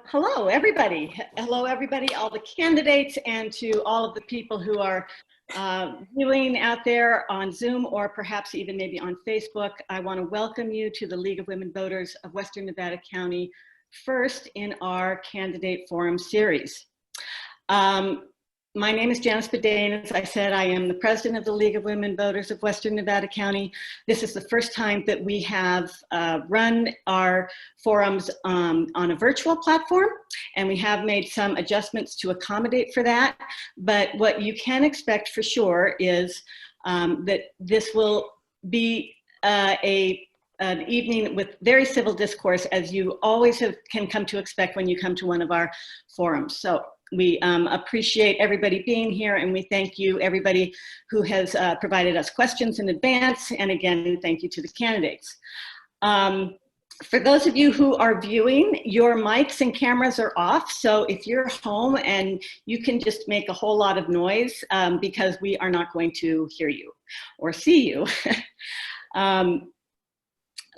Hello, everybody. Hello, everybody, all the candidates, and to all of the people who are viewing out there on Zoom or perhaps even maybe on Facebook. I want to welcome you to the League of Women Voters of Western Nevada County, first in our candidate forum series. My name is Janice Bedayn. As I said, I am the president of the League of Women Voters of Western Nevada County. This is the first time that we have run our forums on a virtual platform, and we have made some adjustments to accommodate for that. But what you can expect for sure is that this will be an evening with very civil discourse, as you always can come to expect when you come to one of our forums. So we appreciate everybody being here, and we thank you, everybody who has provided us questions in advance. And again, thank you to the candidates. For those of you who are viewing, your mics and cameras are off. So if you're home, and you can just make a whole lot of noise because we are not going to hear you or see you.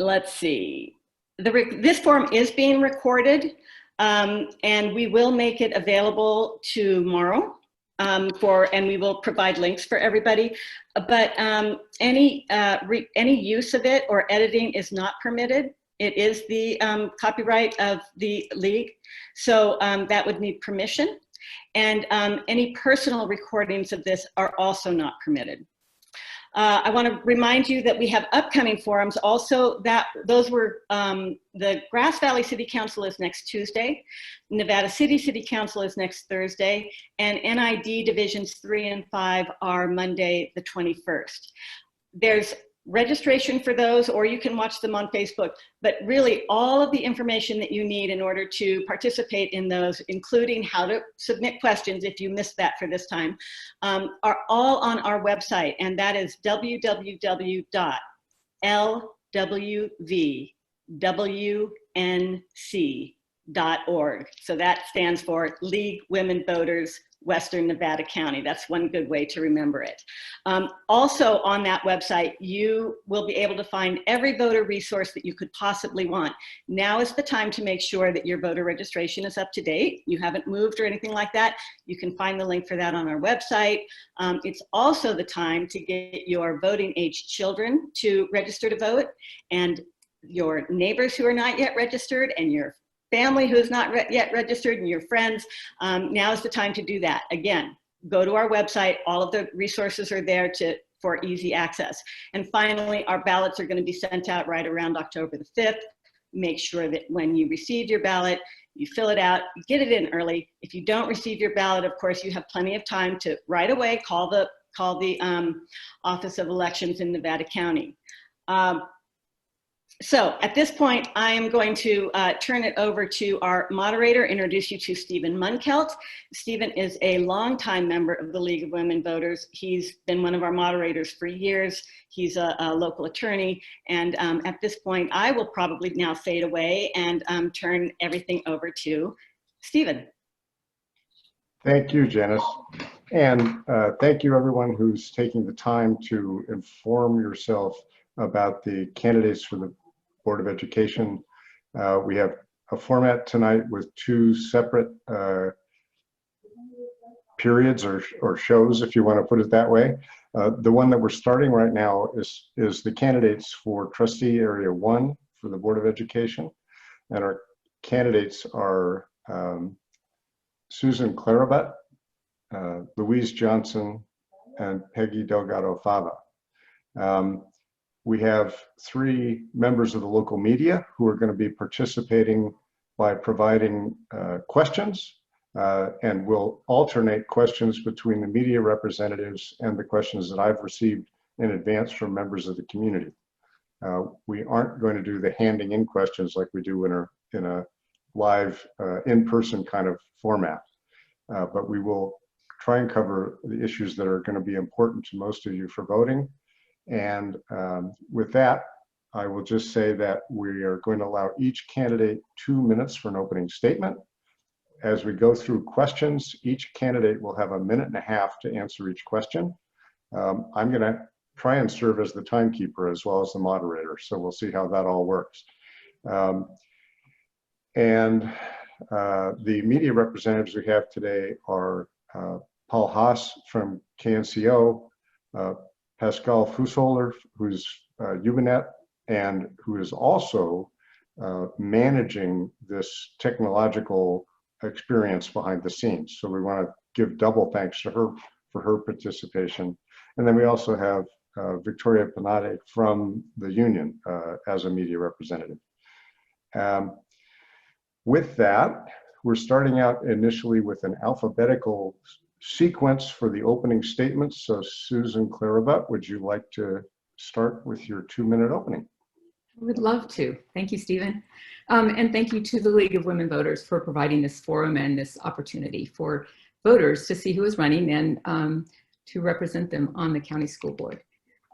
Let's see. This forum is being recorded. And we will make it available tomorrow and we will provide links for everybody. But any use of it or editing is not permitted. It is the copyright of the league, so that would need permission. And any personal recordings of this are also not permitted. I want to remind you that we have upcoming forums also. Those were the Grass Valley City Council is next Tuesday, Nevada City Council is next Thursday, and NID Divisions 3 and 5 are Monday the 21st. There's registration for those, or you can watch them on Facebook, but really all of the information that you need in order to participate in those, including how to submit questions if you missed that for this time, are all on our website, and that is www.lwwnc.org. So that stands for League Women Voters Western Nevada County. That's one good way to remember it. Also on that website, you will be able to find every voter resource that you could possibly want. Now is the time to make sure that your voter registration is up to date. You haven't moved or anything like that. You can find the link for that on our website. It's also the time to get your voting age children to register to vote, and your neighbors who are not yet registered, and your family who is not yet registered, and your friends. Now is the time to do that. Again, go to our website. All of the resources are there for easy access. And finally, our ballots are going to be sent out right around October the 5th. Make sure that when you receive your ballot, you fill it out, get it in early. If you don't receive your ballot, of course, you have plenty of time to right away call the Office of Elections in Nevada County. So at this point, I am going to turn it over to our moderator, introduce you to Stephen Munkelt. Stephen is a longtime member of the League of Women Voters. He's been one of our moderators for years. He's a local attorney. And at this point, I will probably now fade away and turn everything over to Stephen. Thank you, Janice. And thank you, everyone who's taking the time to inform yourself about the candidates for the Board of Education. We have a format tonight with two separate periods or shows, if you want to put it that way. The one that we're starting right now is the candidates for Trustee Area 1 for the Board of Education. And our candidates are Susan Clarabut, Louise Johnson, and Peggy Delgado Fava. We have three members of the local media who are going to be participating by providing questions, and we'll alternate questions between the media representatives and the questions that I've received in advance from members of the community. We aren't going to do the handing in questions like we do in a live in-person kind of format, but we will try and cover the issues that are going to be important to most of you for voting. And with that, I will just say that we are going to allow each candidate 2 minutes for an opening statement. As we go through questions, each candidate will have 1.5 minutes to answer each question. I'm going to try and serve as the timekeeper as well as the moderator, so we'll see how that all works. And The media representatives we have today are Paul Haas from KNCO, Pascal Fussholder, who's Ubinet, and who is also managing this technological experience behind the scenes. So we want to give double thanks to her for her participation. And then we also have Victoria Panade from the union as a media representative. With that, we're starting out initially with an alphabetical sequence for the opening statements. So Susan Clarabut, would you like to start with your 2-minute opening? I would love to. Thank you, Stephen. And thank you to the League of Women Voters for providing this forum and this opportunity for voters to see who is running and to represent them on the county school board.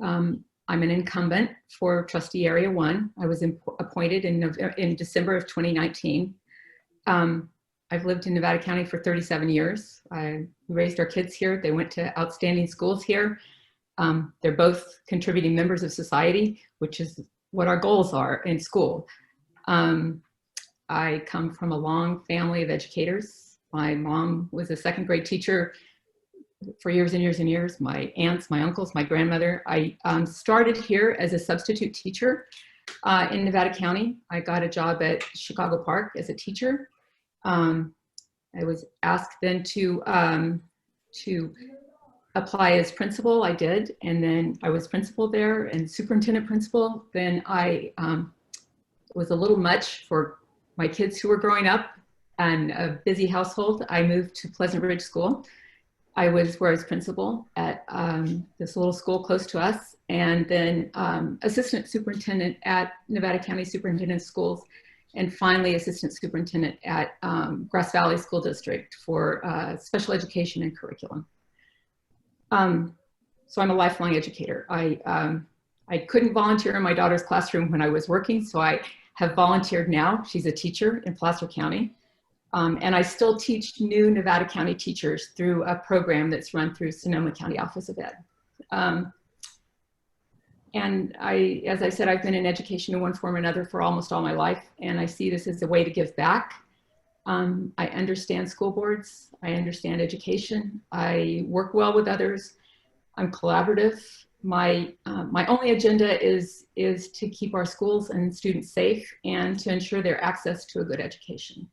I'm an incumbent for Trustee Area 1. I was appointed in December of 2019. I've lived in Nevada County for 37 years. I raised our kids here. They went to outstanding schools here. They're both contributing members of society, which is what our goals are in school. I come from a long family of educators. My mom was a second grade teacher for years and years and years. My aunts, my uncles, my grandmother. I started here as a substitute teacher in Nevada County. I got a job at Chicago Park as a teacher. I was asked then to apply as principal. I did, and then I was principal there and superintendent principal. Then I was a little much for my kids who were growing up and a busy household. I moved to Pleasant Ridge School. I was principal at this little school close to us, and then assistant superintendent at Nevada County Superintendent Schools, and finally assistant superintendent at Grass Valley School District for special education and curriculum. So I'm a lifelong educator. I couldn't volunteer in my daughter's classroom when I was working, so I have volunteered now. She's a teacher in Placer County. And I still teach new Nevada County teachers through a program that's run through Sonoma County Office of Ed. And as I said, I've been in education in one form or another for almost all my life, and I see this as a way to give back. I understand school boards. I understand education. I work well with others. I'm collaborative. My only agenda is to keep our schools and students safe and to ensure their access to a good education.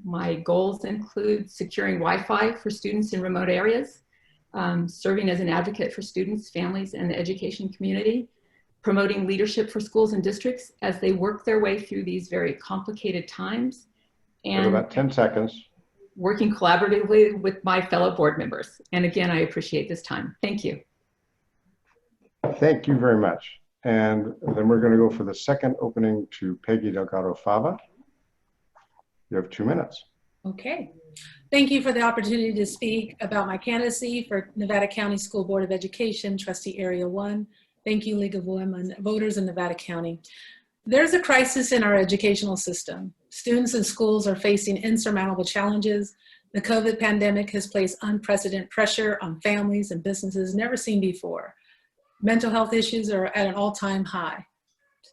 My goals include securing Wi-Fi for students in remote areas, serving as an advocate for students, families, and the education community, promoting leadership for schools and districts as they work their way through these very complicated times, and about 10 seconds. Working collaboratively with my fellow board members. And again, I appreciate this time. Thank you. Thank you very much. And then we're going to go for the second opening to Peggy Delgado Fava. You have 2 minutes. Okay. Thank you for the opportunity to speak about my candidacy for Nevada County School Board of Education, Trustee Area 1. Thank you, League of Women Voters in Nevada County. There's a crisis in our educational system. Students and schools are facing insurmountable challenges. The COVID pandemic has placed unprecedented pressure on families and businesses never seen before. Mental health issues are at an all-time high.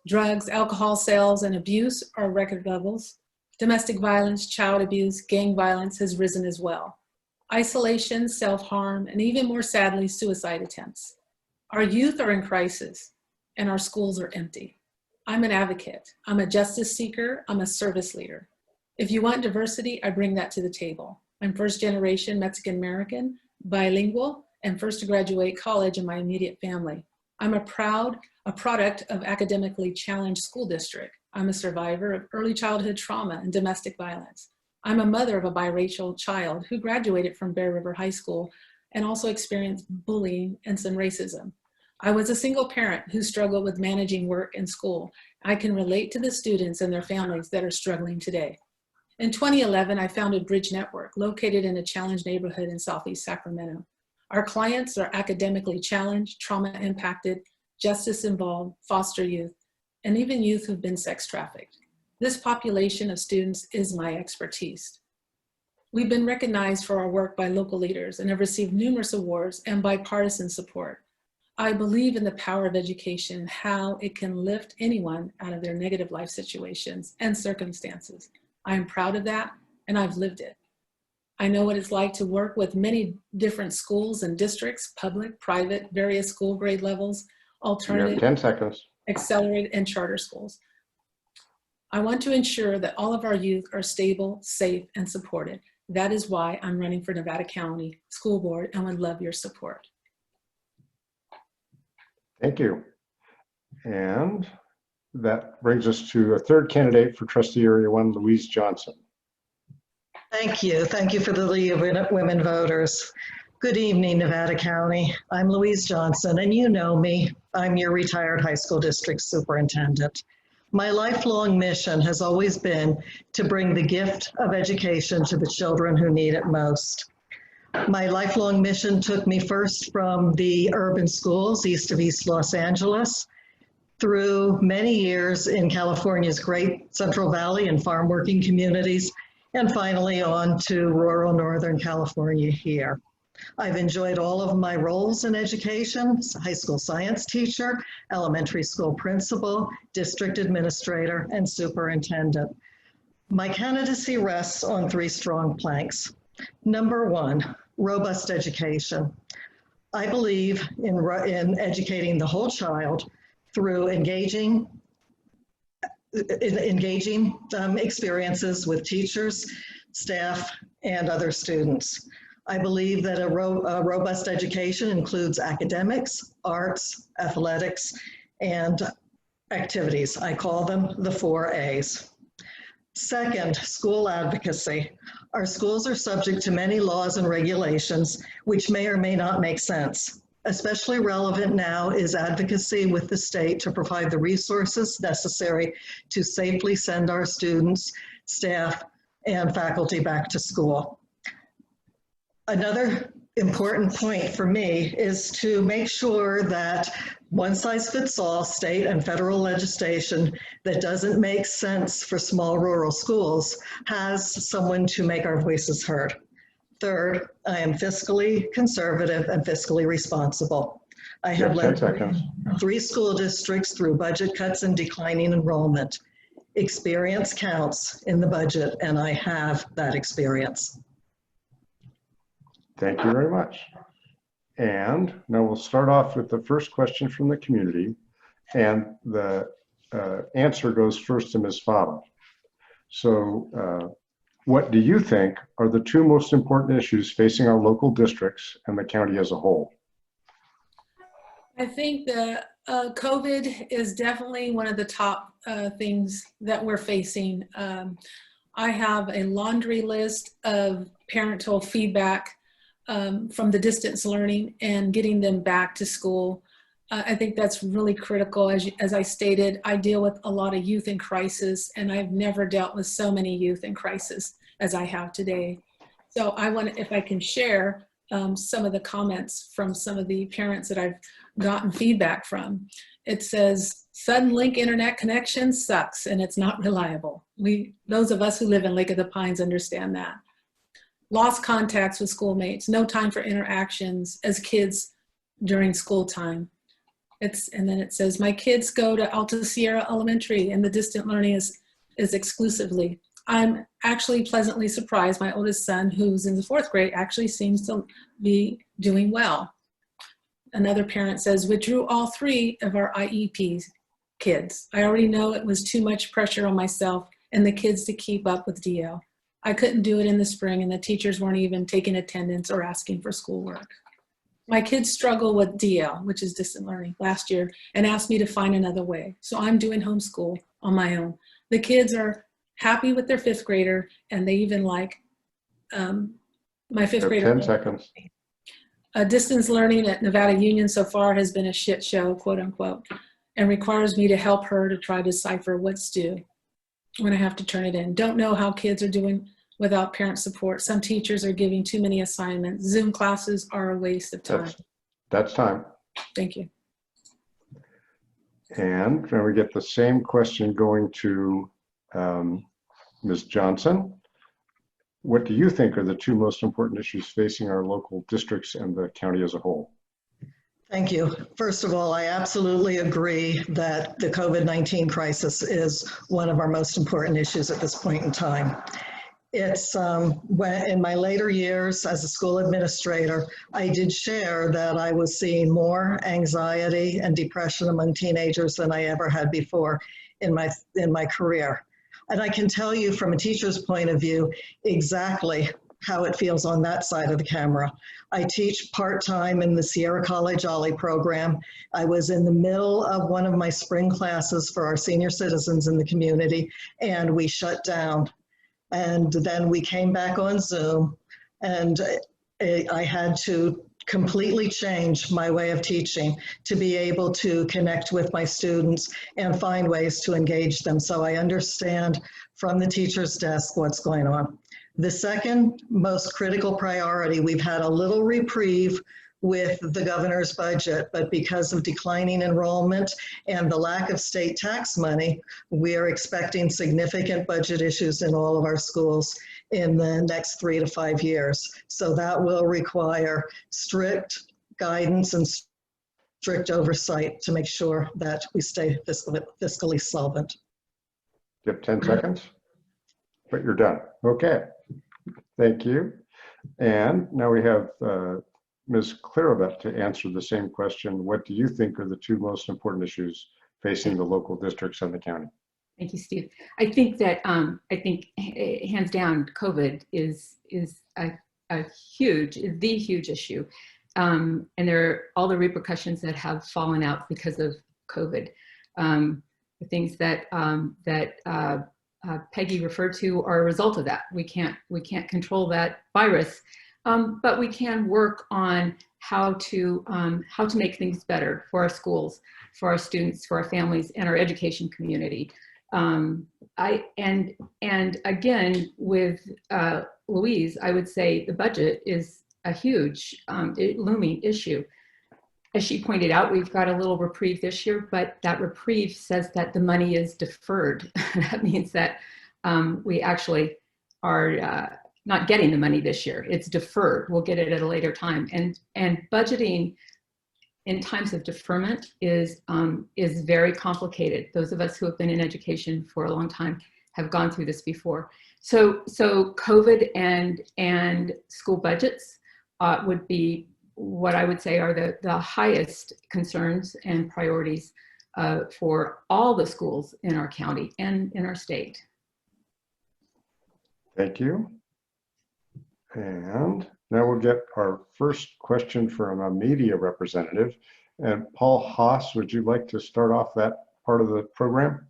Drugs, alcohol sales, and abuse are at record levels. Domestic violence, child abuse, gang violence has risen as well. Isolation, self-harm, and even more sadly, suicide attempts. Our youth are in crisis, and our schools are empty. I'm an advocate. I'm a justice seeker. I'm a service leader. If you want diversity, I bring that to the table. I'm first generation Mexican-American, bilingual, and first to graduate college in my immediate family. I'm a product of academically challenged school district. I'm a survivor of early childhood trauma and domestic violence. I'm a mother of a biracial child who graduated from Bear River High School and also experienced bullying and some racism. I was a single parent who struggled with managing work and school. I can relate to the students and their families that are struggling today. In 2011, I founded Bridge Network, located in a challenged neighborhood in Southeast Sacramento. Our clients are academically challenged, trauma impacted, justice involved, foster youth, and even youth who've been sex trafficked. This population of students is my expertise. We've been recognized for our work by local leaders and have received numerous awards and bipartisan support. I believe in the power of education, how it can lift anyone out of their negative life situations and circumstances. I am proud of that, and I've lived it. I know what it's like to work with many different schools and districts, public, private, various school grade levels, You have alternative, 10 seconds. accelerated, and charter schools. I want to ensure that all of our youth are stable, safe, and supported. That is why I'm running for Nevada County School Board and would love your support. Thank you. And that brings us to a third candidate for Trustee Area 1, Louise Johnson. Thank you. Thank you for the League of Women Voters. Good evening, Nevada County. I'm Louise Johnson, and you know me. I'm your retired high school district superintendent. My lifelong mission has always been to bring the gift of education to the children who need it most. My lifelong mission took me first from the urban schools east of East Los Angeles, through many years in California's great Central Valley and farm working communities, and finally on to rural Northern California here. I've enjoyed all of my roles in education: high school science teacher, elementary school principal, district administrator, and superintendent. My candidacy rests on 3 strong planks. Number 1, robust education. I believe in educating the whole child through engaging experiences with teachers, staff, and other students. I believe that a robust education includes academics, arts, athletics, and activities. I call them the 4 A's. Second, school advocacy. Our schools are subject to many laws and regulations which may or may not make sense. Especially relevant now is advocacy with the state to provide the resources necessary to safely send our students, staff, and faculty back to school. Another important point for me is to make sure that one-size-fits-all state and federal legislation that doesn't make sense for small rural schools has someone to make our voices heard. Third, I am fiscally conservative and fiscally responsible. I have led 3 school districts through budget cuts and declining enrollment. Experience counts in the budget, and I have that experience. Thank you very much. And now we'll start off with the first question from the community. And the answer goes first to Ms. Fava. So what do you think are the 2 most important issues facing our local districts and the county as a whole? I think the COVID is definitely one of the top things that we're facing. I have a laundry list of parental feedback from the distance learning and getting them back to school. I think that's really critical. As I stated, I deal with a lot of youth in crisis, and I've never dealt with so many youth in crisis as I have today. So I want, if I can share some of the comments from some of the parents that I've gotten feedback from. It says, sudden link internet connection sucks and it's not reliable. Those of us who live in Lake of the Pines understand that. Lost contacts with schoolmates, no time for interactions as kids during school time. And then it says, my kids go to Alta Sierra Elementary and the distant learning is exclusively. I'm actually pleasantly surprised. My oldest son, who's in the 4th grade, actually seems to be doing well. Another parent says, withdrew all 3 of our IEP kids. I already know it was too much pressure on myself and the kids to keep up with DL. I couldn't do it in the spring and the teachers weren't even taking attendance or asking for schoolwork. My kids struggle with DL, which is distant learning, last year and asked me to find another way. So I'm doing homeschool on my own. The kids are happy with their 5th grader and they even like my 5th grader. 10 seconds. Distance learning at Nevada Union so far has been a shit show, quote unquote, and requires me to help her to try to decipher what's due when I have to turn it in. Don't know how kids are doing without parent support. Some teachers are giving too many assignments. Zoom classes are a waste of time. That's time. Thank you. And then we get the same question going to Ms. Johnson. What do you think are the 2 most important issues facing our local districts and the county as a whole? Thank you. First of all, I absolutely agree that the COVID-19 crisis is one of our most important issues at this point in time. It's when in my later years as a school administrator, I did share that I was seeing more anxiety and depression among teenagers than I ever had before in my career. And I can tell you from a teacher's point of view exactly how it feels on that side of the camera. I teach part-time in the Sierra College Ollie program. I was in the middle of one of my spring classes for our senior citizens in the community, and we shut down. And then we came back on Zoom, and I had to completely change my way of teaching to be able to connect with my students and find ways to engage them. So I understand from the teacher's desk what's going on. The second most critical priority, we've had a little reprieve with the governor's budget, but because of declining enrollment and the lack of state tax money, we are expecting significant budget issues in all of our schools in the next 3 to 5 years. So that will require strict guidance and strict oversight to make sure that we stay fiscally solvent. You have 10 seconds, but you're done. Okay, thank you. And now we have Ms. Clarabut to answer the same question. What do you think are the 2 most important issues facing the local districts and the county? Thank you, Steve. I think that hands down, COVID is the huge issue, and there are all the repercussions that have fallen out because of COVID. The things that Peggy referred to are a result of that. We can't control that virus, but we can work on how to make things better for our schools, for our students, for our families, and our education community. And again, with Louise, I would say the budget is a huge looming issue. As she pointed out, we've got a little reprieve this year, but that reprieve says that the money is deferred. That means that we actually are not getting the money this year. It's deferred. We'll get it at a later time. And budgeting in times of deferment is very complicated. Those of us who have been in education for a long time have gone through this before. So COVID and school budgets would be what I would say are the highest concerns and priorities for all the schools in our county and in our state. Thank you. And now we'll get our first question from a media representative. And Paul Haas, would you like to start off that part of the program?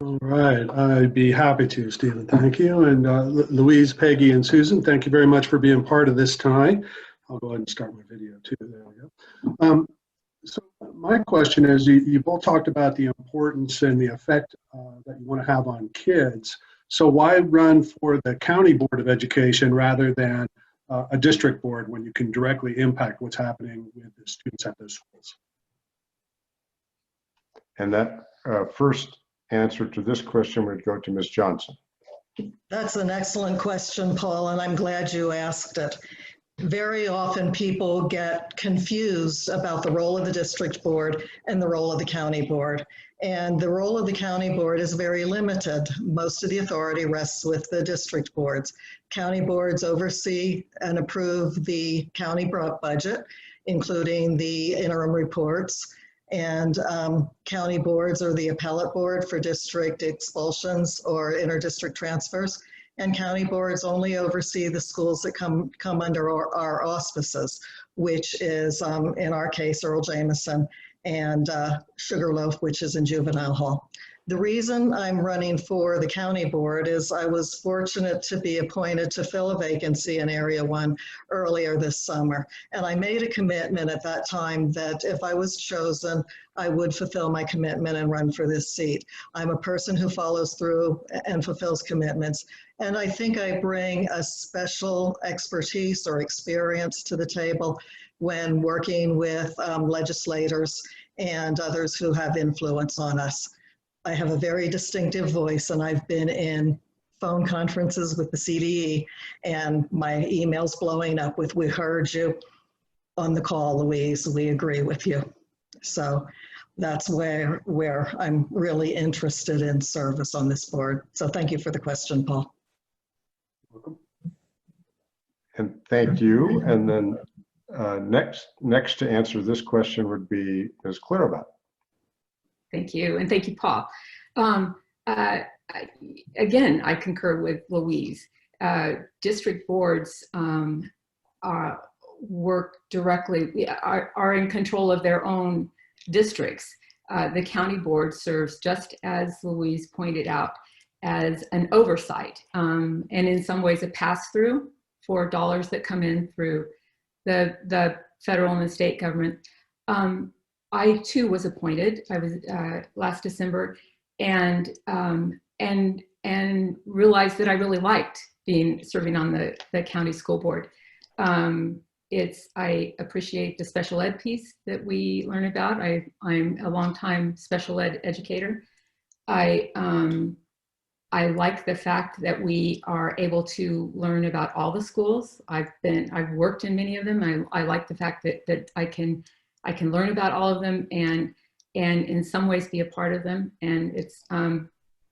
All right, I'd be happy to, Stephen. Thank you. And Louise, Peggy, and Susan, thank you very much for being part of this tonight. I'll go ahead and start my video too. There we go. So my question is, you both talked about the importance and the effect that you want to have on kids. So why run for the County Board of Education rather than a district board when you can directly impact what's happening with the students at those schools? And that first answer to this question would go to Ms. Johnson. That's an excellent question, Paul, and I'm glad you asked it. Very often people get confused about the role of the district board and the role of the county board. And the role of the county board is very limited. Most of the authority rests with the district boards. County boards oversee and approve the county budget, including the interim reports. And county boards are the appellate board for district expulsions or interdistrict transfers. And county boards only oversee the schools that come under our auspices, which is, in our case, Earl Jameson and Sugarloaf, which is in juvenile hall. The reason I'm running for the county board is I was fortunate to be appointed to fill a vacancy in Area 1 earlier this summer. And I made a commitment at that time that if I was chosen, I would fulfill my commitment and run for this seat. I'm a person who follows through and fulfills commitments. And I think I bring a special expertise or experience to the table when working with legislators and others who have influence on us. I have a very distinctive voice, and I've been in phone conferences with the CDE and my emails blowing up with "we heard you" on the call, Louise. We agree with you. So that's where I'm really interested in service on this board. So thank you for the question, Paul. Welcome. And thank you. And then next to answer this question would be Ms. Clarabut. Thank you, and thank you, Paul. Again, I concur with Louise. District boards work directly, are in control of their own districts. The county board serves, just as Louise pointed out, as an oversight, and in some ways a pass-through for dollars that come in through the federal and the state government. I too was appointed. I was last December, and realized that I really liked serving on the county school board. I appreciate the special ed piece that we learn about. I'm a longtime special ed educator. I like the fact that we are able to learn about all the schools. I've worked in many of them. I like the fact that I can learn about all of them and in some ways be a part of them. And it's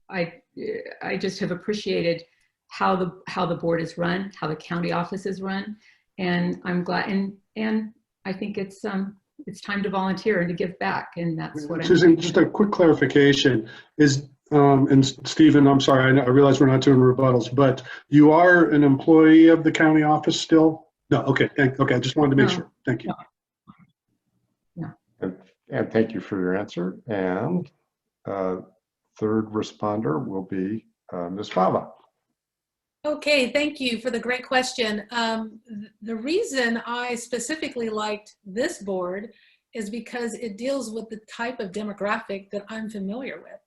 I just have appreciated how the board is run, how the county office is run, and I'm glad. And I think it's time to volunteer and to give back, and that's what Susan, just a quick clarification is. And Stephen, I'm sorry, I realize we're not doing rebuttals, but you are an employee of the county office still? No, okay, okay, I just wanted to make sure. Thank you. No. And thank you for your answer. And third responder will be Ms. Fava. Okay, thank you for the great question. The reason I specifically liked this board is because it deals with the type of demographic that I'm familiar with.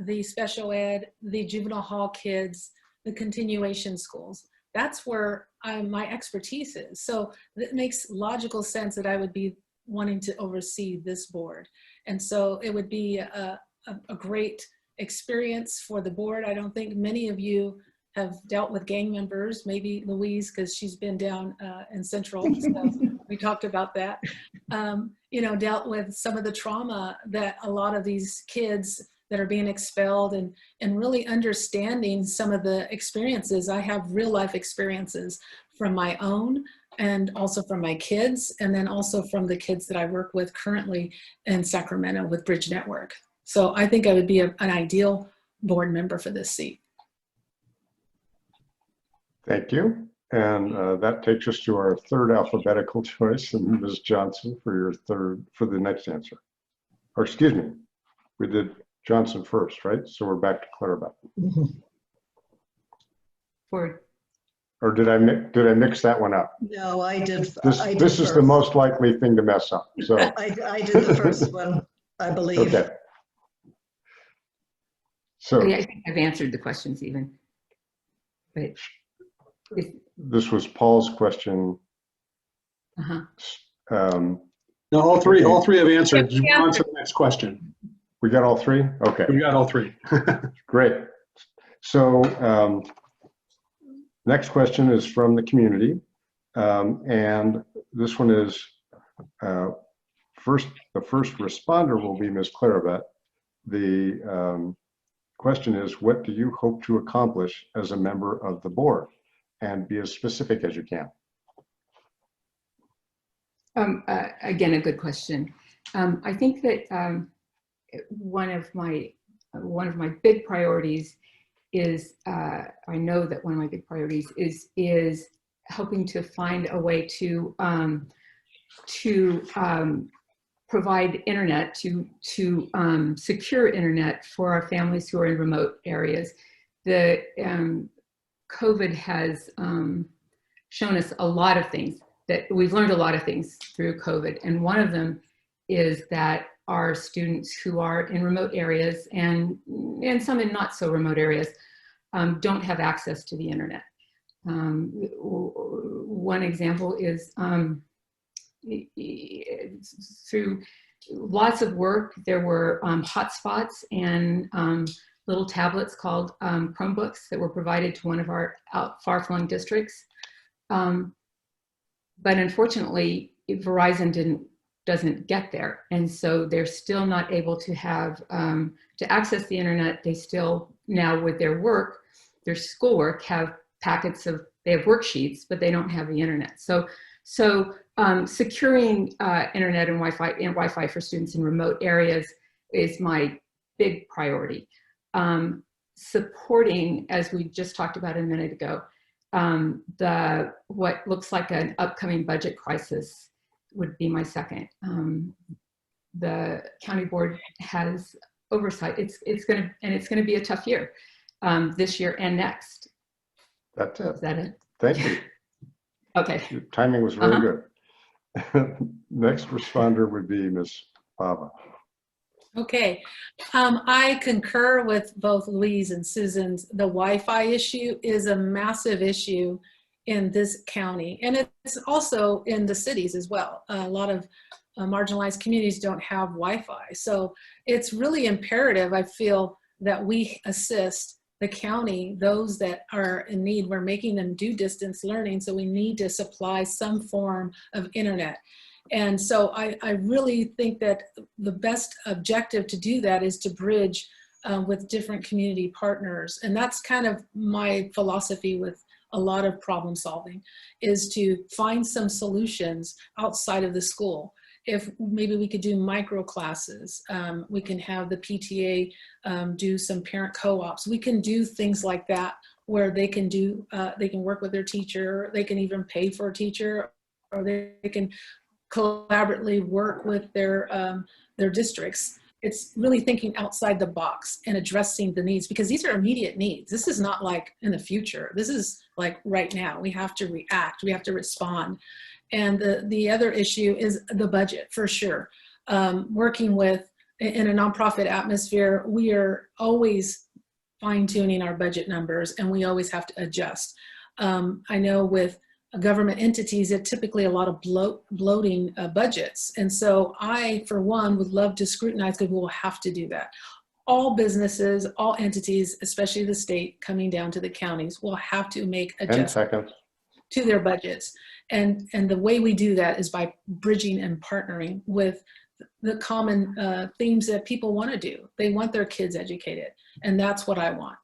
The special ed, the juvenile hall kids, the continuation schools. That's where my expertise is. So it makes logical sense that I would be wanting to oversee this board. And so it would be a great experience for the board. I don't think many of you have dealt with gang members, maybe Louise, because she's been down in Central, so we talked about that. Dealt with some of the trauma that a lot of these kids that are being expelled and really understanding some of the experiences. I have real life experiences from my own and also from my kids, and then also from the kids that I work with currently in Sacramento with Bridge Network. So I think I would be an ideal board member for this seat. Thank you. And that takes us to our third alphabetical choice, and Ms. Johnson for the next answer. Or excuse me, we did Johnson first, right? So we're back to Clarabut. Or did I mix that one up? No, I did. This is the most likely thing to mess up. So I did the first one, I believe. Okay. So yeah, I think I've answered the questions even. But this was Paul's question. No, all three have answered. You on to the next question. We got all three? Okay. We got all three. Great. So next question is from the community. And this one is, the first responder will be Ms. Clarabut. The question is, what do you hope to accomplish as a member of the board? And be as specific as you can. Again, a good question. I think that one of my big priorities is I know that one of my big priorities is helping to find a way to provide internet, to secure internet for our families who are in remote areas. The COVID has shown us a lot of things, that we've learned a lot of things through COVID. And one of them is that our students who are in remote areas and some in not so remote areas don't have access to the internet. One example is through lots of work, there were hotspots and little tablets called Chromebooks that were provided to one of our far-flung districts. But unfortunately, Verizon doesn't get there. And so they're still not able to have, to access the internet. They still now with their work, their schoolwork have packets of, they have worksheets, but they don't have the internet. So securing internet and Wi-Fi for students in remote areas is my big priority. Supporting, as we just talked about a minute ago, what looks like an upcoming budget crisis would be my second. The county board has oversight. It's gonna be a tough year, this year and next. That's it. Is that it? Thank you. Okay. Your timing was very good. Next responder would be Ms. Fava. Okay, I concur with both Louise and Susan's. The Wi-Fi issue is a massive issue in this county, and it's also in the cities as well. A lot of marginalized communities don't have Wi-Fi, so it's really imperative, I feel, that we assist the county, those that are in need. We're making them do distance learning, so we need to supply some form of internet. And so I really think that the best objective to do that is to bridge with different community partners. And that's kind of my philosophy with a lot of problem solving, is to find some solutions outside of the school. If maybe we could do micro classes, we can have the PTA do some parent co-ops. We can do things like that where they can do, they can work with their teacher, they can even pay for a teacher, or they can collaboratively work with their districts. It's really thinking outside the box and addressing the needs, because these are immediate needs. This is not like in the future. This is like right now. We have to react, we have to respond. And the other issue is the budget, for sure. Working with, in a nonprofit atmosphere, we are always fine-tuning our budget numbers, and we always have to adjust. I know with government entities, it's typically a lot of bloating budgets. And so I, for one, would love to scrutinize, because we will have to do that. All businesses, all entities, especially the state, coming down to the counties, will have to make adjustments to their budgets. And the way we do that is by bridging and partnering with the common themes that people want to do. They want their kids educated, and that's what I want.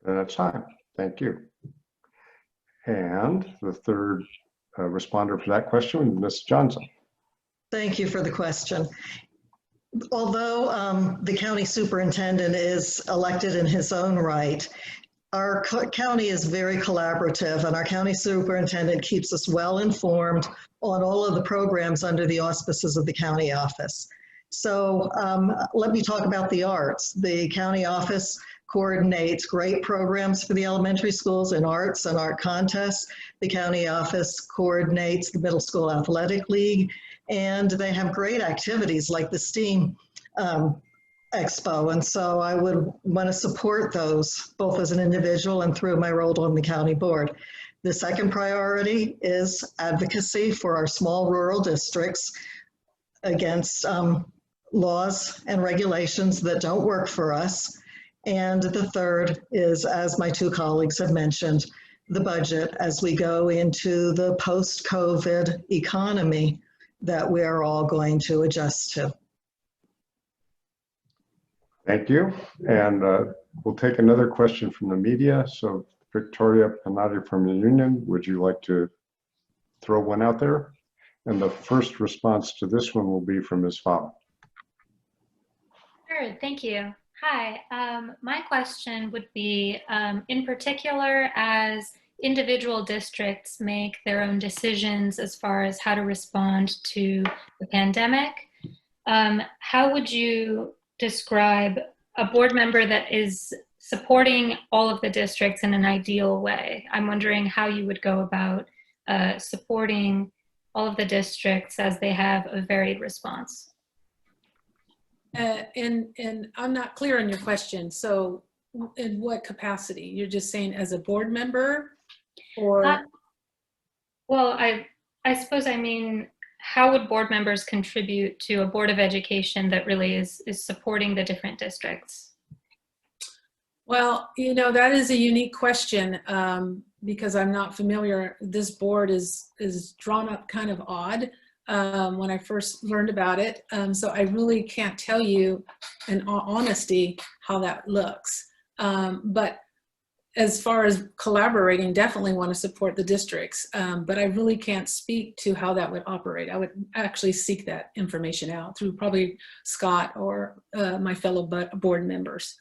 And that's time. Thank you. And the third responder for that question, Ms. Johnson. Thank you for the question. Although the county superintendent is elected in his own right, our county is very collaborative, and our county superintendent keeps us well informed on all of the programs under the auspices of the county office. So let me talk about the arts. The county office coordinates great programs for the elementary schools in arts and art contests. The county office coordinates the Middle School Athletic League, and they have great activities like the STEAM Expo. And so I would want to support those, both as an individual and through my role on the county board. The second priority is advocacy for our small rural districts against laws and regulations that don't work for us. And the third is, as my two colleagues have mentioned, the budget as we go into the post-COVID economy that we are all going to adjust to. Thank you. And we'll take another question from the media. So Victoria Panati from the Union, would you like to throw one out there? And the first response to this one will be from Ms. Fava. Sure, thank you. Hi, my question would be, in particular, as individual districts make their own decisions as far as how to respond to the pandemic, how would you describe a board member that is supporting all of the districts in an ideal way? I'm wondering how you would go about supporting all of the districts as they have a varied response. And I'm not clear on your question. So in what capacity? You're just saying as a board member, or? Well, I suppose I mean, how would board members contribute to a board of education that really is supporting the different districts? Well, you know, that is a unique question. because I'm not familiar, this board is drawn up kind of odd when I first learned about it. So I really can't tell you in all honesty how that looks. But as far as collaborating, definitely want to support the districts, but I really can't speak to how that would operate. I would actually seek that information out through probably Scott or my fellow board members.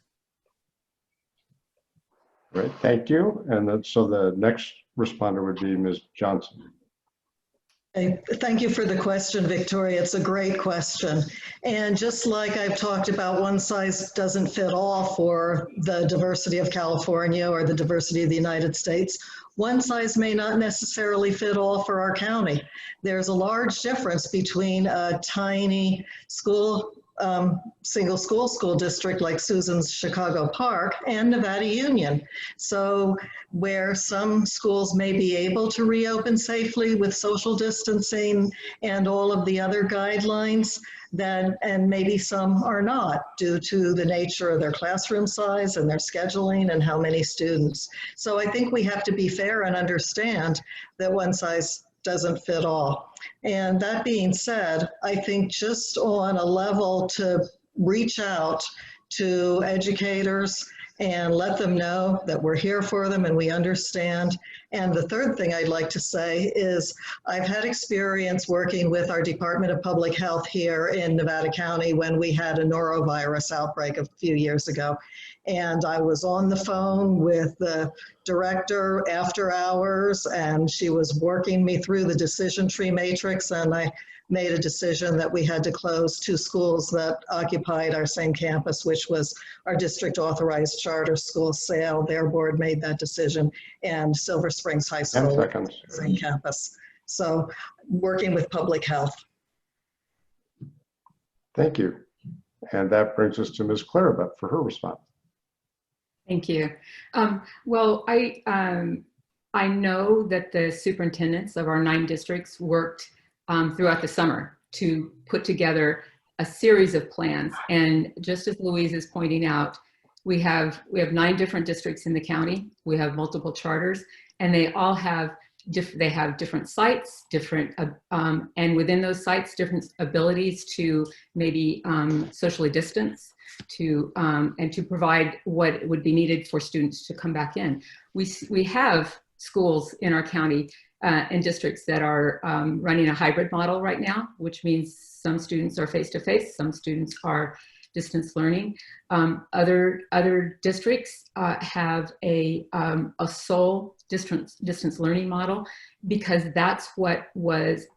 Great, thank you. And then, so the next responder would be Ms. Johnson. Thank you for the question, Victoria. It's a great question. And just like I've talked about, one size doesn't fit all for the diversity of California or the diversity of the United States, one size may not necessarily fit all for our county. There's a large difference between a tiny school, single school district like Susan's Chicago Park and Nevada Union. So where some schools may be able to reopen safely with social distancing and all of the other guidelines, then, and maybe some are not due to the nature of their classroom size and their scheduling and how many students. So I think we have to be fair and understand that one size doesn't fit all. And that being said, I think just on a level to reach out to educators and let them know that we're here for them and we understand. And the third thing I'd like to say is I've had experience working with our Department of Public Health here in Nevada County when we had a norovirus outbreak a few years ago. And I was on the phone with the director after hours, and she was working me through the decision tree matrix, and I made a decision that we had to close 2 schools that occupied our same campus, which was our district authorized charter school, SAIL. Their board made that decision, and Silver Springs High School, same campus. So working with public health. Thank you. And that brings us to Ms. Clarabut for her response. Thank you. Well, I know that the superintendents of our 9 districts worked throughout the summer to put together a series of plans. And just as Louise is pointing out, we have 9 different districts in the county. We have multiple charters, and they all have different sites, and within those sites, different abilities to maybe socially distance, and to provide what would be needed for students to come back in. We have schools in our county and districts that are running a hybrid model right now, which means some students are face-to-face, some students are distance learning. Other districts have a sole distance learning model, because that's what was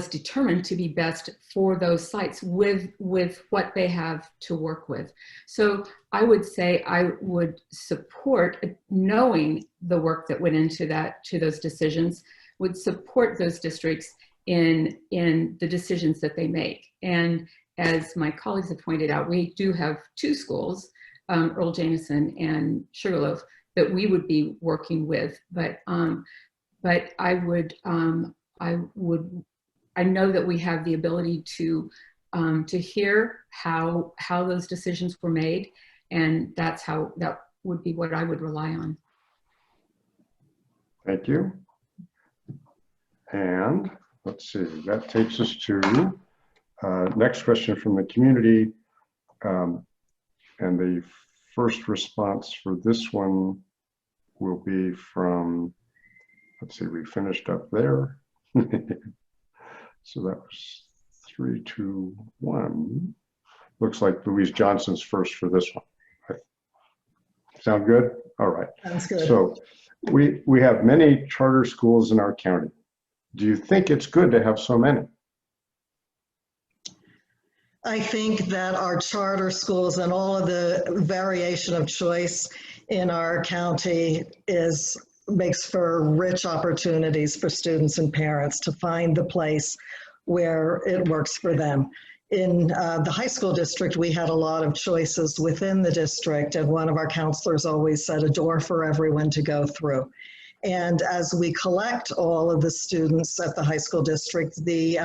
determined to be best for those sites with what they have to work with. So I would say I would support, knowing the work that went into those decisions, would support those districts in the decisions that they make. And as my colleagues have pointed out, we do have 2 schools, Earl Jameson and Sugarloaf, that we would be working with. But I know that we have the ability to hear how those decisions were made, and that would be what I would rely on. Thank you. And let's see, that takes us to next question from the community. And the first response for this one will be from, let's see, we finished up there. So that was 3, 2, 1. Looks like Louise Johnson's first for this one. Sound good? All right. Sounds good. So we have many charter schools in our county. Do you think it's good to have so many? I think that our charter schools and all of the variation of choice in our county makes for rich opportunities for students and parents to find the place where it works for them. In the high school district, we had a lot of choices within the district, and one of our counselors always said, a door for everyone to go through. And as we collect all of the students at the high school district, the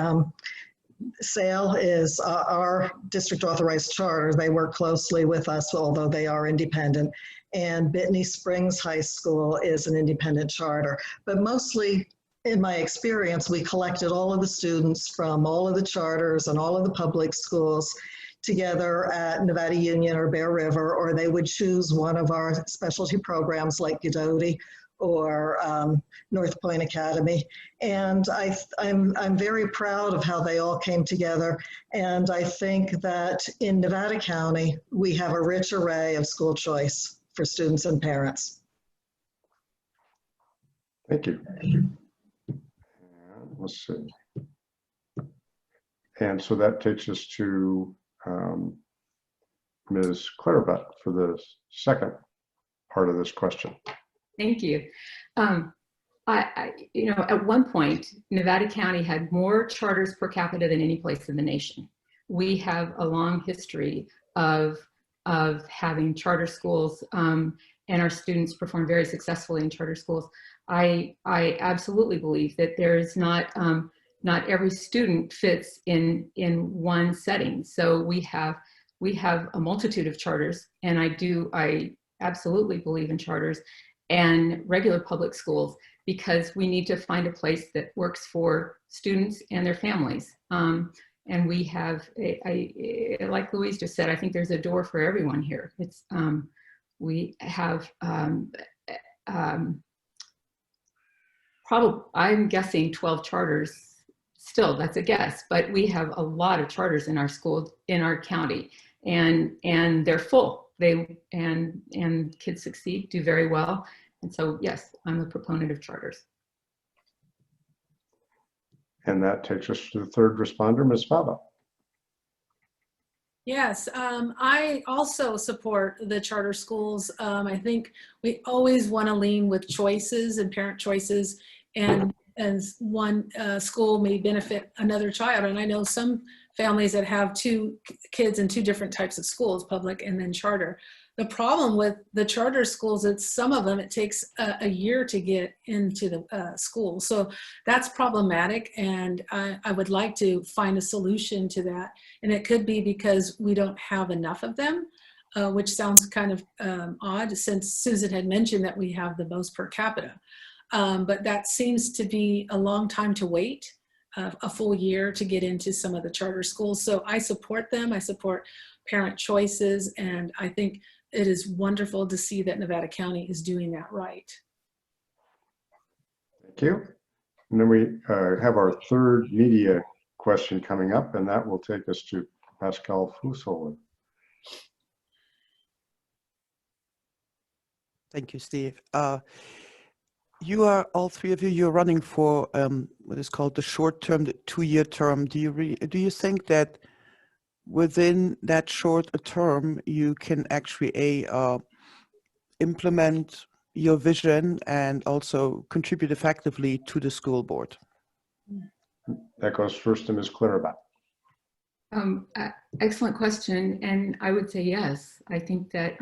SAIL is our district authorized charter. They work closely with us, although they are independent. And Bithany Springs High School is an independent charter. But mostly, in my experience, we collected all of the students from all of the charters and all of the public schools together at Nevada Union or Bear River, or they would choose one of our specialty programs like Godoti or North Point Academy. And I'm very proud of how they all came together. And I think that in Nevada County, we have a rich array of school choice for students and parents. Thank you. Let's see. And so that takes us to Ms. Clarabut for the second part of this question. Thank you. You know, at one point, Nevada County had more charters per capita than any place in the nation. We have a long history of having charter schools, and our students perform very successfully in charter schools. I absolutely believe that there's not every student fits in one setting. So we have a multitude of charters, and I absolutely believe in charters and regular public schools, because we need to find a place that works for students and their families. And we have, like Louise just said, I think there's a door for everyone here. It's we have probably, I'm guessing 12 charters. Still, that's a guess, but we have a lot of charters in our school, in our county, and they're full. And kids succeed, do very well. And so, yes, I'm a proponent of charters. And that takes us to the third responder, Ms. Fava. Yes, I also support the charter schools. I think we always want to lean with choices and parent choices, and one school may benefit another child. And I know some families that have two kids in two different types of schools, public and then charter. The problem with the charter schools is some of them, it takes a year to get into the school. So that's problematic, and I would like to find a solution to that. And it could be because we don't have enough of them, which sounds kind of odd, since Susan had mentioned that we have the most per capita. But that seems to be a long time to wait, a full year to get into some of the charter schools. So I support them. I support parent choices, and I think it is wonderful to see that Nevada County is doing that right. Thank you. And then we have our third media question coming up, and that will take us to Pascal Fussel. Thank you, Steve. You are, all three of you, you're running for what is called the short term, the 2-year term. Do you think that within that short term, you can actually implement your vision and also contribute effectively to the school board? That goes first to Ms. Clarabut. Excellent question, and I would say yes. I think that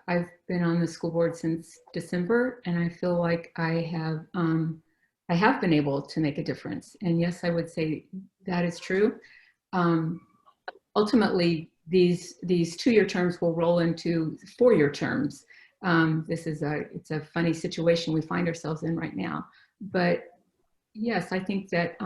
I've been on the school board since December, and I feel like I have been able to make a difference. And yes, I would say that is true. Ultimately, these 2-year terms will roll into 4-year terms. It's a funny situation we find ourselves in right now. But yes, I think that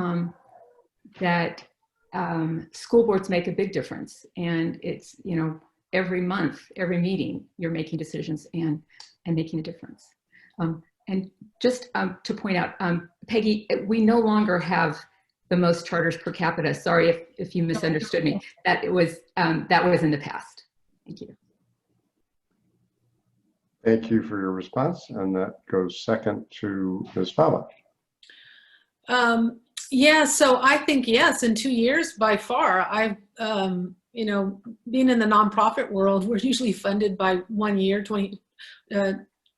school boards make a big difference, and it's, you know, every month, every meeting, you're making decisions and making a difference. And just to point out, Peggy, we no longer have the most charters per capita. Sorry if you misunderstood me. That was in the past. Thank you. Thank you for your response, and that goes second to Ms. Fava. Yeah, so I think yes, in 2 years by far. I've you know, being in the nonprofit world, we're usually funded by 1 year,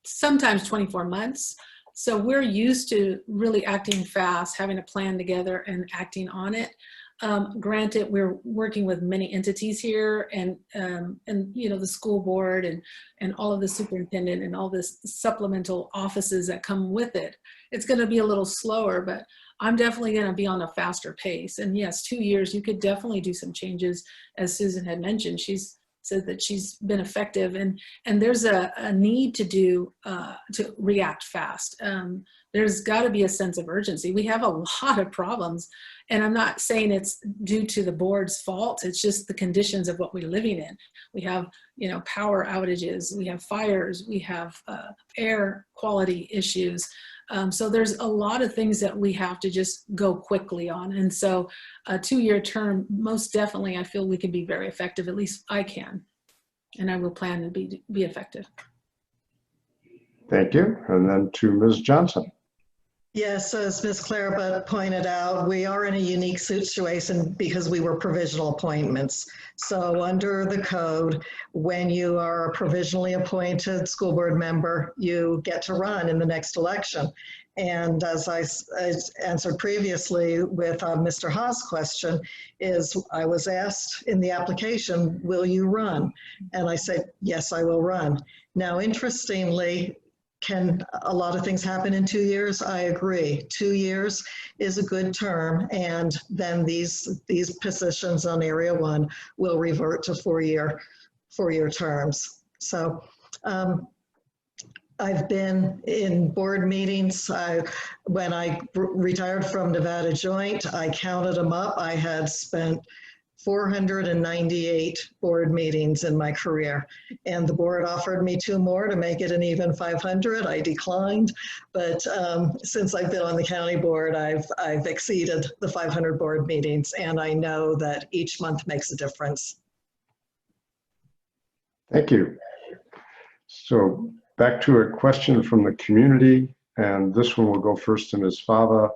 sometimes 24 months. So we're used to really acting fast, having a plan together and acting on it. Granted, we're working with many entities here, and you know, the school board and all of the superintendent and all this supplemental offices that come with it. It's going to be a little slower, but I'm definitely going to be on a faster pace. And yes, 2 years, you could definitely do some changes. As Susan had mentioned, she's said that she's been effective, and there's a need to to react fast. There's got to be a sense of urgency. We have a lot of problems, and I'm not saying it's due to the board's fault. It's just the conditions of what we're living in. We have, power outages, we have fires, we have air quality issues. So there's a lot of things that we have to just go quickly on. And so a 2-year term, most definitely, I feel we can be very effective. At least I can. And I will plan to be effective. Thank you. And then to Ms. Johnson. Yes, as Ms. Clarabut pointed out, we are in a unique situation because we were provisional appointments. So under the code, when you are a provisionally appointed school board member, you get to run in the next election. And as I answered previously with Mr. Haas' question, I was asked in the application, will you run? And I said, yes, I will run. Now, interestingly, can a lot of things happen in 2 years? I agree. 2 years is a good term, and then these positions on Area 1 will revert to four-year terms. So I've been in board meetings. When I retired from Nevada Joint, I counted them up. I had spent 498 board meetings in my career, and the board offered me 2 more to make it an even 500. I declined, but since I've been on the county board, I've exceeded the 500 board meetings, and I know that each month makes a difference. Thank you. So back to a question from the community, and this one will go first to Ms. Fava.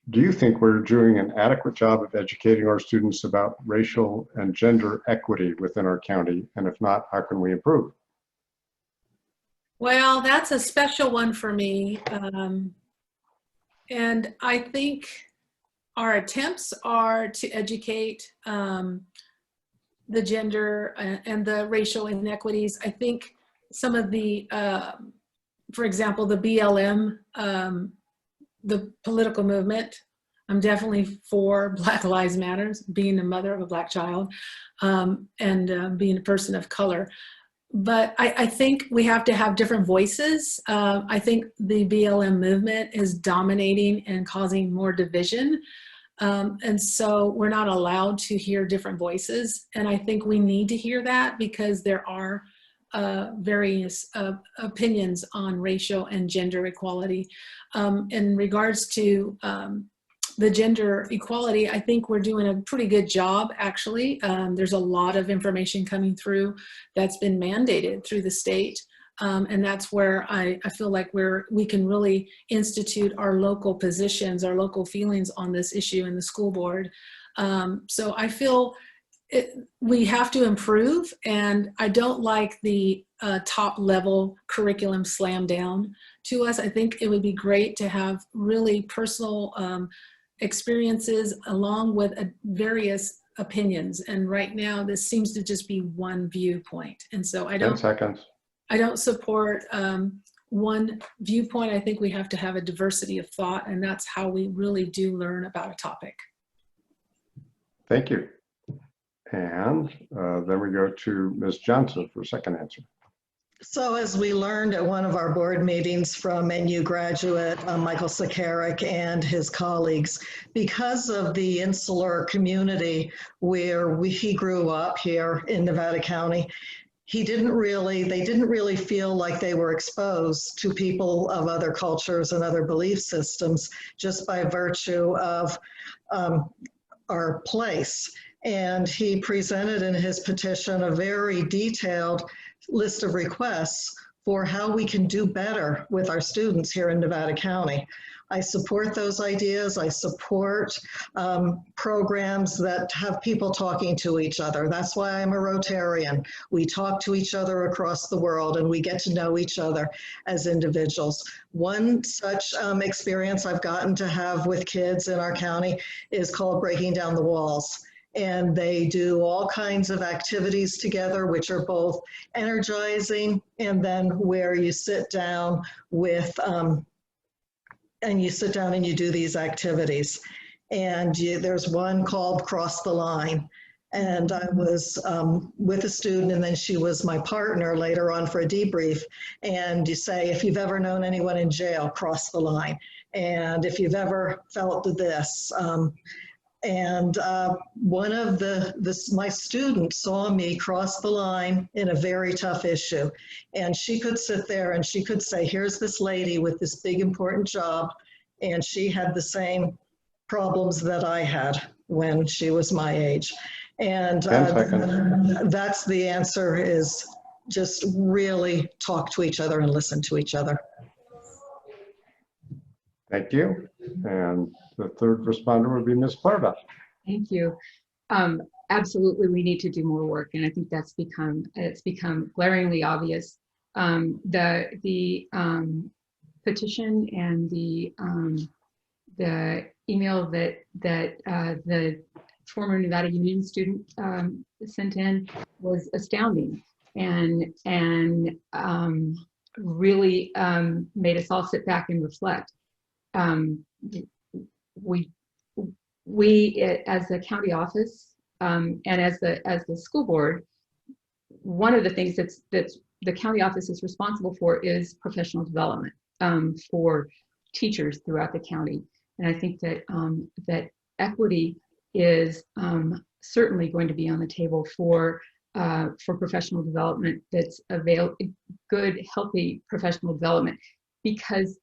Do you think we're doing an adequate job of educating our students about racial and gender equity within our county? And if not, how can we improve? Well, that's a special one for me. And I think our attempts are to educate the gender and the racial inequities. I think some of the, for example, the BLM, the political movement, I'm definitely for Black Lives Matter, being the mother of a Black child, and being a person of color. But I think we have to have different voices. I think the BLM movement is dominating and causing more division. And so we're not allowed to hear different voices. And I think we need to hear that because there are various opinions on racial and gender equality. In regards to the gender equality, I think we're doing a pretty good job, actually. There's a lot of information coming through that's been mandated through the state. And that's where I feel like we can really institute our local positions, our local feelings on this issue in the school board. So I feel we have to improve, and I don't like the top level curriculum slammed down to us. I think it would be great to have really personal experiences along with various opinions. And right now this seems to just be one viewpoint. And so I 10 seconds. I don't support one viewpoint. I think we have to have a diversity of thought, and that's how we really do learn about a topic. Thank you. And then we go to Ms. Johnson for a second answer. So as we learned at one of our board meetings from NU graduate Michael Sakarik and his colleagues, because of the insular community where he grew up here in Nevada County, they didn't really feel like they were exposed to people of other cultures and other belief systems just by virtue of our place. And he presented in his petition a very detailed list of requests for how we can do better with our students here in Nevada County. I support those ideas. I support programs that have people talking to each other. That's why I'm a Rotarian. We talk to each other across the world, and we get to know each other as individuals. One such experience I've gotten to have with kids in our county is called Breaking Down the Walls. And they do all kinds of activities together, which are both energizing and then where you sit down with and you sit down and you do these activities. And there's one called Cross the Line. And I was with a student, and then she was my partner later on for a debrief. And you say, if you've ever known anyone in jail, cross the line. And if you've ever felt this. One of my students saw me cross the line in a very tough issue. And she could sit there and she could say, here's this lady with this big important job. And she had the same problems that I had when she was my age. And 10 seconds. that's the answer, is just really talk to each other and listen to each other. Thank you. And the third responder would be Ms. Clarabut. Thank you. Absolutely, we need to do more work, and I think it's become glaringly obvious. The petition and the email that the former Nevada Union student sent in was astounding, and really made us all sit back and reflect. We as the county office and as the school board, one of the things that's the county office is responsible for is professional development for teachers throughout the county. And I think that that equity is certainly going to be on the table for professional development that's good, healthy professional development, because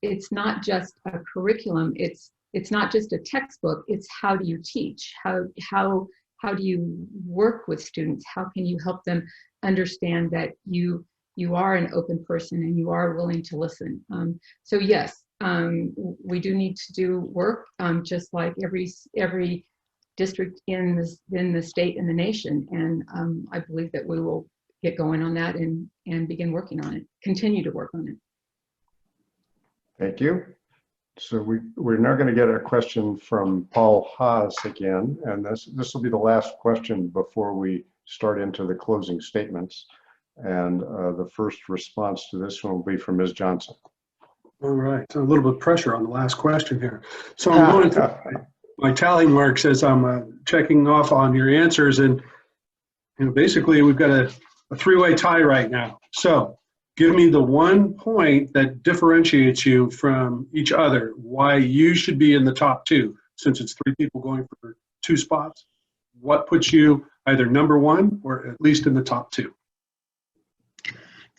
it's not just a curriculum, it's not just a textbook, it's how do you teach, how do you work with students, how can you help them understand that you are an open person and you are willing to listen. So yes, we do need to do work, just like every district in the state and the nation, and I believe that we will get going on that and begin working on it, continue to work on it. Thank you. So we're now going to get a question from Paul Haas again, and this will be the last question before we start into the closing statements. And the first response to this one will be from Ms. Johnson. All right, so a little bit of pressure on the last question here. So I'm going through my tally marks as I'm checking off on your answers, and basically we've got a three-way tie right now. So give me the one point that differentiates you from each other, why you should be in the top two, since it's three people going for two spots. What puts you either number one or at least in the top two?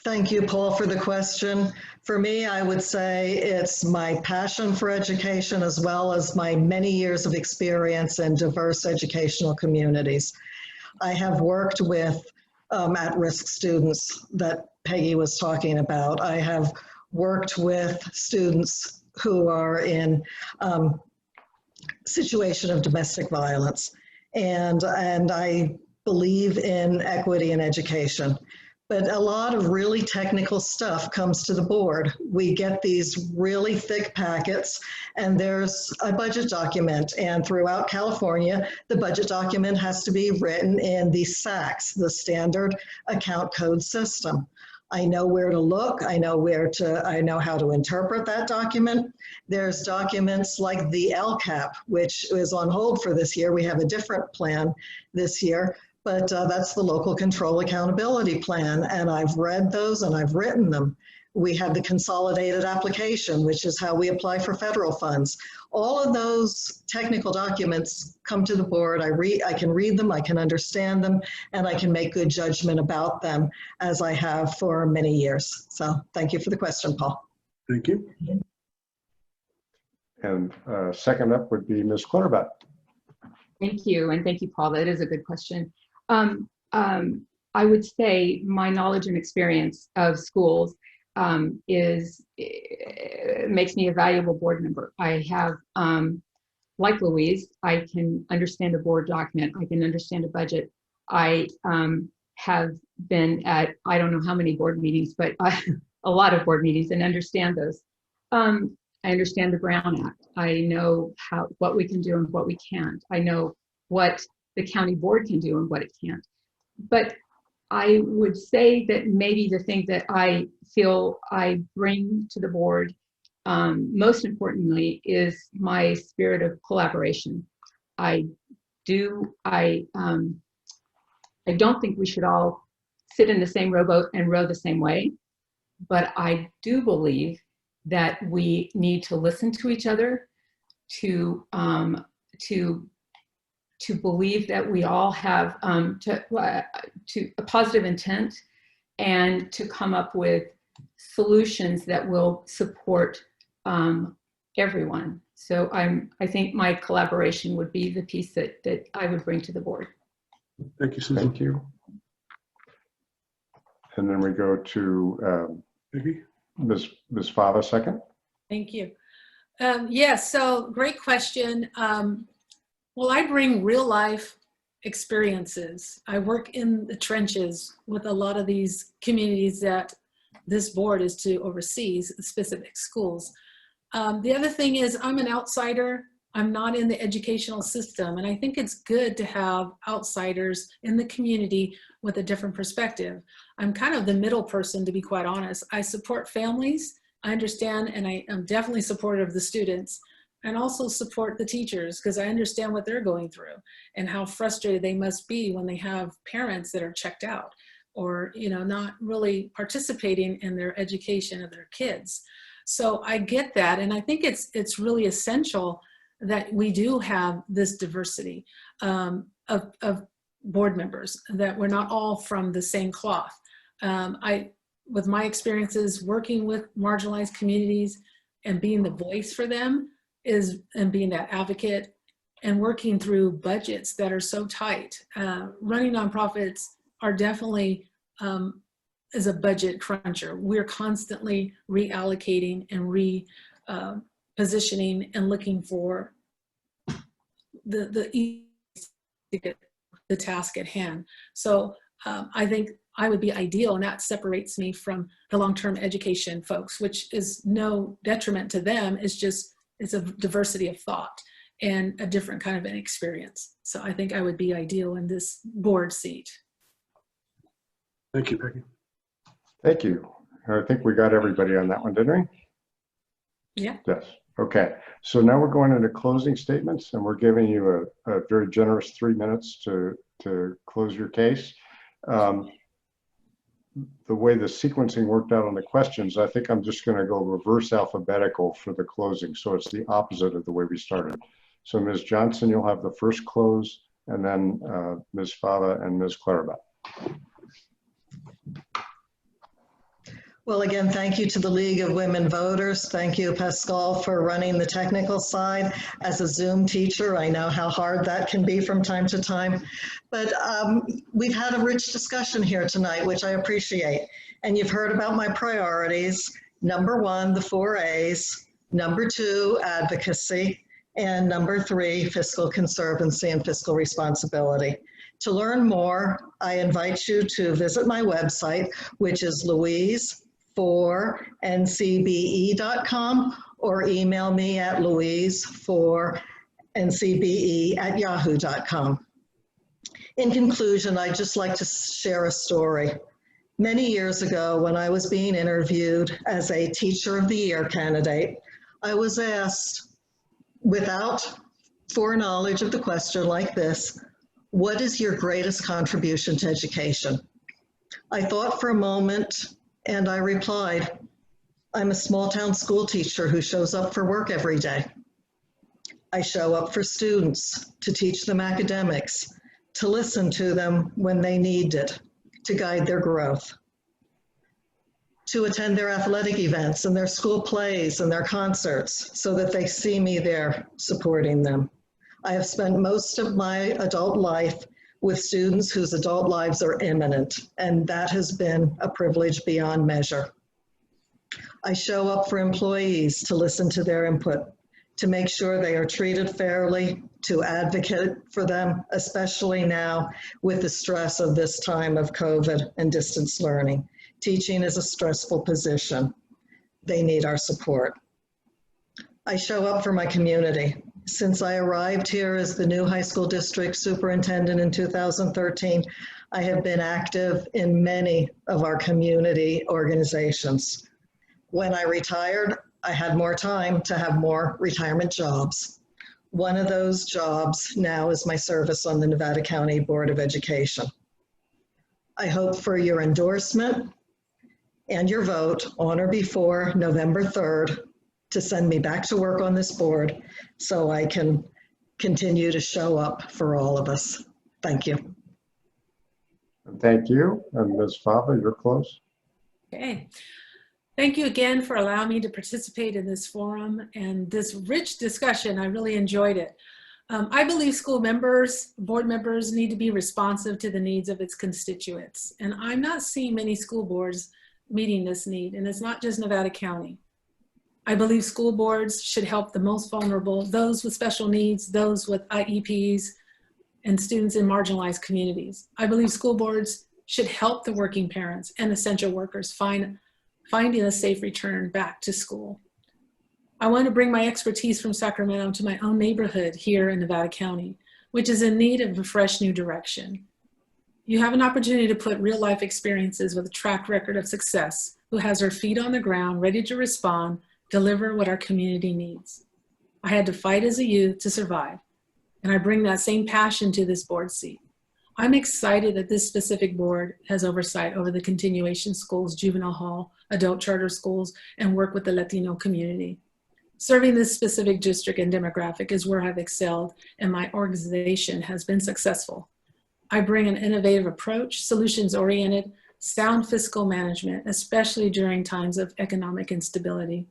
Thank you, Paul, for the question. For me, I would say it's my passion for education, as well as my many years of experience in diverse educational communities. I have worked with at-risk students that Peggy was talking about. I have worked with students who are in situation of domestic violence, and I believe in equity in education. But a lot of really technical stuff comes to the board. We get these really thick packets, and there's a budget document. And throughout California, the budget document has to be written in the SACS, the Standard Account Code System. I know where to look. I know how to interpret that document. There's documents like the LCAP, which is on hold for this year. We have a different plan this year. But that's the Local Control Accountability Plan, and I've read those and I've written them. We have the consolidated application, which is how we apply for federal funds. All of those technical documents come to the board. I can read them, I can understand them, and I can make good judgment about them, as I have for many years. So thank you for the question, Paul. Thank you. And second up would be Ms. Clarabut. Thank you, and thank you, Paul. That is a good question. I would say my knowledge and experience of schools makes me a valuable board member. I have, like Louise, I can understand a board document. I can understand a budget. I have been at, I don't know how many board meetings, but a lot of board meetings, and understand those. I understand the Brown Act. I know what we can do and what we can't. I know what the county board can do and what it can't. But I would say that maybe the thing that I feel I bring to the board most importantly, is my spirit of collaboration. I don't think we should all sit in the same rowboat and row the same way, but I do believe that we need to listen to each other, to believe that we all have to a positive intent, and to come up with solutions that will support everyone. So I think my collaboration would be the piece that I would bring to the board. Thank you, Susan. Thank you. And then we go to Peggy? Ms. Fava second. Thank you. Yes, so great question. Well, I bring real life experiences. I work in the trenches with a lot of these communities that this board is to oversee, specific schools. The other thing is I'm an outsider. I'm not in the educational system, and I think it's good to have outsiders in the community with a different perspective. I'm kind of the middle person, to be quite honest. I support families. I understand, and I am definitely supportive of the students, and also support the teachers, because I understand what they're going through and how frustrated they must be when they have parents that are checked out or, you know, not really participating in their education of their kids. So I get that, and I think it's really essential that we do have this diversity of board members, that we're not all from the same cloth. With my experiences working with marginalized communities and being the voice for them and being that advocate and working through budgets that are so tight. Running nonprofits are definitely is a budget cruncher. We're constantly reallocating and positioning and looking for the task at hand. So I think I would be ideal, and that separates me from the long-term education folks, which is no detriment to them. It's a diversity of thought and a different kind of an experience. So I think I would be ideal in this board seat. Thank you, Peggy. Thank you. I think we got everybody on that one, didn't we? Yeah. Yes. Okay. So now we're going into closing statements, and we're giving you a very generous 3 minutes to close your case. The way the sequencing worked out on the questions, I think I'm just going to go reverse alphabetical for the closing. So it's the opposite of the way we started. So Ms. Johnson, you'll have the first close, and then Ms. Fava and Ms. Clarabut. Well, again, thank you to the League of Women Voters. Thank you, Pascal, for running the technical side. As a Zoom teacher, I know how hard that can be from time to time. But we've had a rich discussion here tonight, which I appreciate. And you've heard about my priorities. Number 1, the 4 A's. Number 2, advocacy. And number 3, fiscal conservancy and fiscal responsibility. To learn more, I invite you to visit my website, which is louise4ncbe.com, or email me at louise4ncbe@yahoo.com. In conclusion, I'd just like to share a story. Many years ago, when I was being interviewed as a Teacher of the Year candidate, I was asked, without foreknowledge of the question like this, what is your greatest contribution to education? I thought for a moment and I replied, I'm a small town school teacher who shows up for work every day. I show up for students, to teach them academics, to listen to them when they need it, to guide their growth, to attend their athletic events and their school plays and their concerts so that they see me there supporting them. I have spent most of my adult life with students whose adult lives are imminent, and that has been a privilege beyond measure. I show up for employees to listen to their input, to make sure they are treated fairly, to advocate for them, especially now with the stress of this time of COVID and distance learning. Teaching is a stressful position. They need our support. I show up for my community. Since I arrived here as the new high school district superintendent in 2013, I have been active in many of our community organizations. When I retired, I had more time to have more retirement jobs. One of those jobs now is my service on the Nevada County Board of Education. I hope for your endorsement and your vote on or before November 3rd to send me back to work on this board so I can continue to show up for all of us. Thank you. Thank you. And Ms. Fava, you're close. Okay. Thank you again for allowing me to participate in this forum and this rich discussion. I really enjoyed it. I believe school members, board members need to be responsive to the needs of its constituents. And I'm not seeing many school boards meeting this need, and it's not just Nevada County. I believe school boards should help the most vulnerable, those with special needs, those with IEPs, and students in marginalized communities. I believe school boards should help the working parents and essential workers finding a safe return back to school. I want to bring my expertise from Sacramento to my own neighborhood here in Nevada County, which is in need of a fresh new direction. You have an opportunity to put real life experiences with a track record of success, who has her feet on the ground, ready to respond, deliver what our community needs. I had to fight as a youth to survive, and I bring that same passion to this board seat. I'm excited that this specific board has oversight over the continuation schools, juvenile hall, adult charter schools, and work with the Latino community. Serving this specific district and demographic is where I've excelled, and my organization has been successful. I bring an innovative approach, solutions-oriented, sound fiscal management, especially during times of economic instability.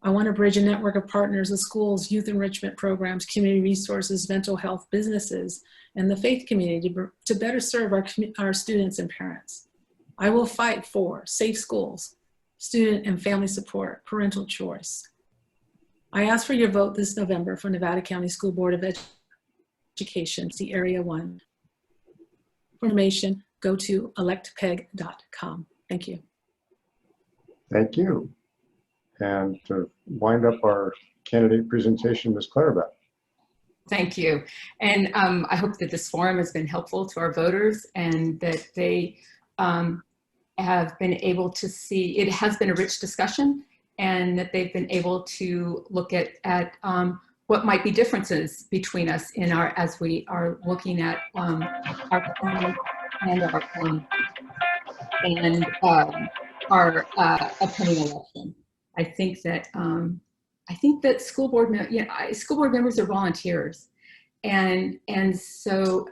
I want to bridge a network of partners with schools, youth enrichment programs, community resources, mental health, businesses, and the faith community to better serve our students and parents. I will fight for safe schools, student and family support, parental choice. I ask for your vote this November for Nevada County School Board of Education, see Area 1. For information, go to electpeg.com. Thank you. Thank you. And to wind up our candidate presentation, Ms. Clarabut. Thank you. And I hope that this forum has been helpful to our voters and that they have been able to see, it has been a rich discussion, and that they've been able to look at what might be differences between us in our, as we are looking at our plan and our upcoming election. I think that school board members are volunteers, and so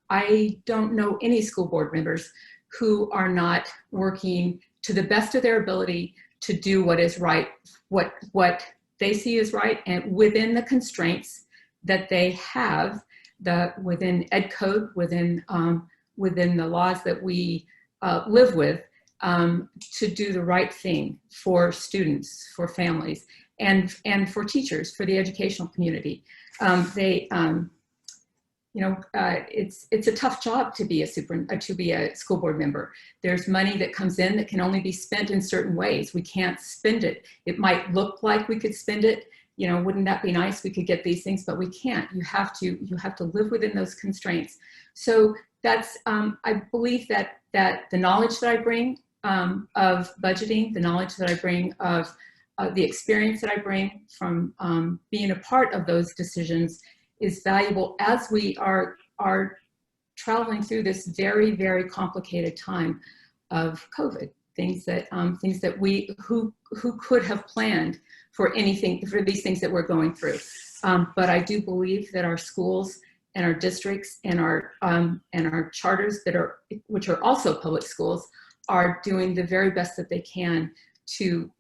I don't know any school board members who are not working to the best of their ability to do what is right, what they see is right, and within the constraints that they have, within Ed Code, within the laws that we live with, to do the right thing for students, for families, and for teachers, for the educational community. It's a tough job to be a school board member. There's money that comes in that can only be spent in certain ways. We can't spend it. It might look like we could spend it. Wouldn't that be nice? We could get these things, but we can't. You have to live within those constraints. So that's I believe that the knowledge that I bring of budgeting, the knowledge that I bring of the experience that I bring from being a part of those decisions is valuable as we are traveling through this very, very complicated time of COVID. Things that we who could have planned for these things that we're going through. But I do believe that our schools and our districts and our charters which are also public schools are doing the very best that they can to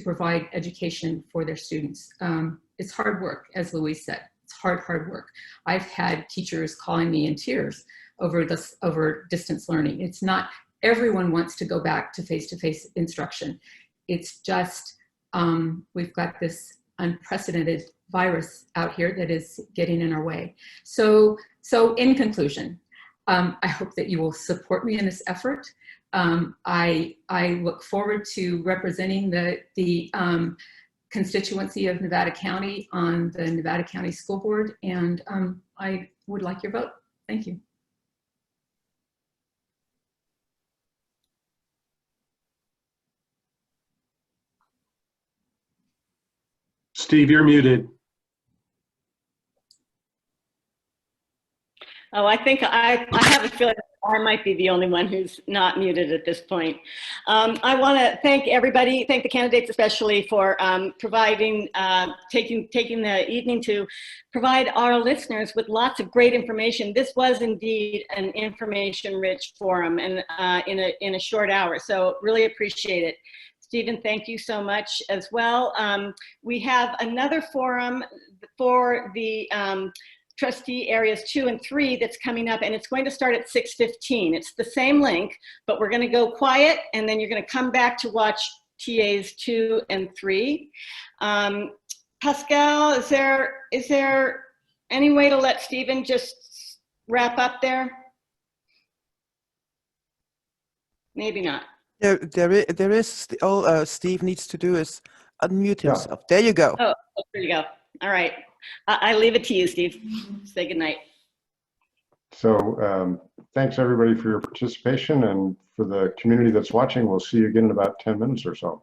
provide education for their students. It's hard work, as Louise said. It's hard work. I've had teachers calling me in tears over distance learning. It's not everyone wants to go back to face-to-face instruction. It's just we've got this unprecedented virus out here that is getting in our way. So in conclusion, I hope that you will support me in this effort. I look forward to representing the constituency of Nevada County on the Nevada County School Board, and I would like your vote. Thank you. Steve, you're muted. Oh, I think I have a feeling I might be the only one who's not muted at this point. I want to thank everybody, thank the candidates especially for providing, taking the evening to provide our listeners with lots of great information. This was indeed an information-rich forum and in a short hour, so really appreciate it. Stephen, thank you so much as well. We have another forum for the trustee areas 2 and 3 that's coming up, and it's going to start at 6:15. It's the same link, but we're going to go quiet, and then you're going to come back to watch TAs 2 and 3. Pascal, is there any way to let Stephen just wrap up there? Maybe not. There is. All Steve needs to do is unmute himself. There you go. Oh, there you go. All right. I leave it to you, Steve. Say goodnight. So thanks everybody for your participation, and for the community that's watching, we'll see you again in about 10 minutes or so.